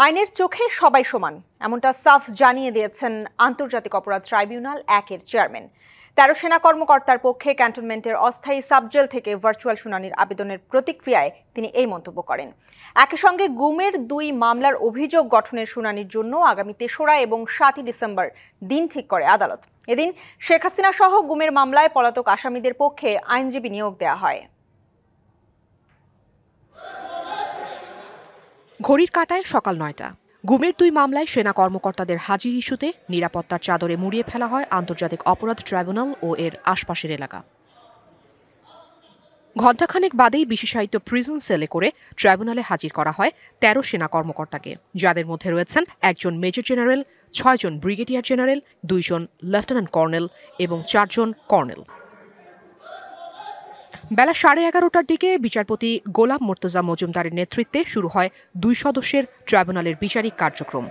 আইনের চোখে সবাই সমান এমনটা সাফ জানিয়ে দিয়েছেন আন্তর্জাতিক অপরাধ ট্রাইব্যুনাল ১-এর চেয়ারম্যান। ১৩ সেনা কর্মকর্তার পক্ষে ক্যান্টনমেন্টের অস্থায়ী সাবজেল থেকে ভার্চুয়াল শুনানির আবেদনের প্রতিক্রিয়ায় তিনি এই মন্তব্য করেন। একই সঙ্গে গুমের ২ মামলার অভিযোগ গঠনের শুনানির জন্য আগামী ৩রা এবং ৭ই ডিসেম্বর দিন ঠিক করে আদালত। এদিন শেখ হাসিনা সহ গুমের মামলায় পলাতক আসামিদের পক্ষে আইনজীবী নিয়োগ দেওয়া হয়। ঘড়ির কাঁটায় সকাল ৯টা। গুমের ২ মামলায় সেনা কর্মকর্তাদের হাজির ইস্যুতে নিরাপত্তার চাদরে মুড়িয়ে ফেলা হয় আন্তর্জাতিক অপরাধ ট্রাইব্যুনাল ও এর আশপাশের এলাকা। ঘণ্টাখানেক বাদেই বিশেষায়িত প্রিজন সেলে করে ট্রাইব্যুনালে হাজির করা হয় ১৩ সেনা কর্মকর্তাকে, যাদের মধ্যে রয়েছেন একজন মেজর জেনারেল, ৬ জন ব্রিগেডিয়ার জেনারেল, ২ জন লেফটেন্যান্ট কর্নেল এবং ৪ জন কর্নেল। বেলা ১১:৩০টার দিকে বিচারপতি গোলাম মুর্তজা মজুমদারের নেতৃত্বে শুরু হয় ২ সদস্যের ট্রাইব্যুনালের বিচারিক কার্যক্রম।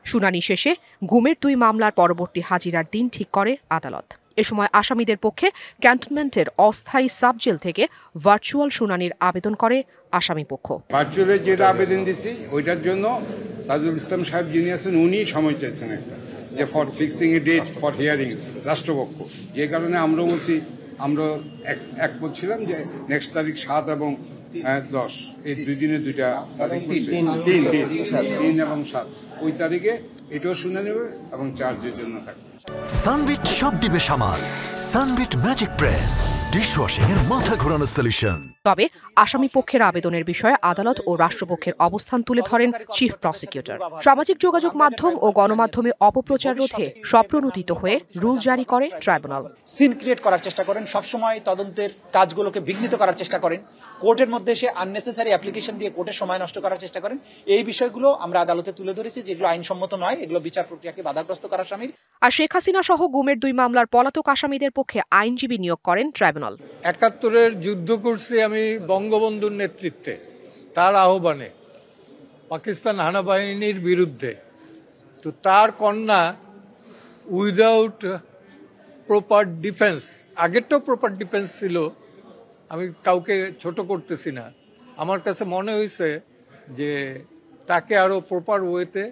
শুনানি শেষে গুমের ২ মামলার পরবর্তী হাজিরার দিন ঠিক করে আদালত। এ সময় আসামিদের পক্ষে ক্যান্টনমেন্টের অস্থায়ী সাবজেল থেকে ভার্চুয়াল শুনানির আবেদন করে আসামিপক্ষ। ভার্চুয়ালে যেটা আবেদন দিছি ওইটার জন্য তাজুল ইসলাম সাহেব যিনি আছেন উনি সময় চাইছেন একটা, যে for fixing a date for hearing রাষ্ট্রপক্ষ, যে কারণে আমরা বলছি আমরা একমত ছিলাম যে নেক্সট তারিখ ৭ এবং ১০ এই ২ দিনে ২টা তারিখ, ৩ এবং ৭ ওই তারিখে এটাও শুনে নেবে এবং চার্জের জন্য থাকবে। সানবিট সব দিবে সামাল। সানবিট ম্যাজিক প্রেস ডিশওয়াশিং এর মাথা ঘোরানো সলিউশন। তবে আসামি পক্ষের আবেদনের বিষয়ে আদালত ও রাষ্ট্রপক্ষের অবস্থান তুলে ধরেন চিফ প্রসিকিউটর। সামাজিক যোগাযোগ মাধ্যম ও গণমাধ্যমে অপপ্রচার রোধে স্বপ্রণোদিত হয়ে রুল জারি করে ট্রাইব্যুনাল। সিন ক্রিয়েট করার চেষ্টা করেন, সবসময় তদন্তের কাজগুলোকে বিঘ্নিত করার চেষ্টা করেন, কোর্টের মধ্যে এসে আননেসেসারি অ্যাপ্লিকেশন দিয়ে কোর্টের সময় নষ্ট করার চেষ্টা করেন। এই বিষয়গুলো আমরা আদালতে তুলে ধরেছি, যেগুলো আইনসম্মত নয়, এগুলো বিচার প্রক্রিয়াকে বাধাগ্রস্ত করার শামিল। আর শেখ হাসিনা সহ গুমের ২ মামলার পলাতক আসামিদের পক্ষে আইনজীবী নিয়োগ করেন ট্রাইব্যুনাল। ৭১-এর যুদ্ধ করছি আমি বঙ্গবন্ধুর নেতৃত্বে, তার আহ্বানে পাকিস্তান হানাবাহিনীর বিরুদ্ধে। তো তার কন্যা উইদাউট প্রপার ডিফেন্স, আগেরটাও প্রপার ডিফেন্স ছিল, আমি কাউকে ছোট করতেছি না, আমার কাছে মনে হয়েছে যে তাকে আরো প্রপার ওয়েতে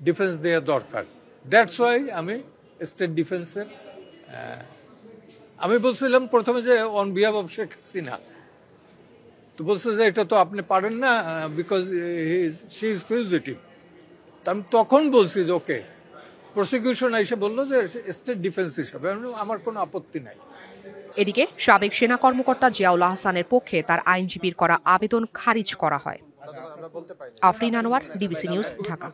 ডিফেন্স দেওয়া দরকার। দ্যাটস ওয়াই আমি স্টেট ডিফেন্সের আমি বলছিলাম প্রথমে যে on behalf of Sheikh Hasina, তো বলছে যে এটা তো আপনি পারেন না বিকজ শি ইজ ফিউজিটিভ। আমি তখন বলছি যে ওকে, প্রসিকিউশন এসে বললো যে স্টেট ডিফেন্স হিসাবে আমার কোনো আপত্তি নাই। এদিকে সাবেক সেনা কর্মকর্তা জিয়াউল আহসানের পক্ষে তার আইনজীবীর করা আবেদন খারিজ করা হয়। Afrin Anwar, DBC news, Dhaka.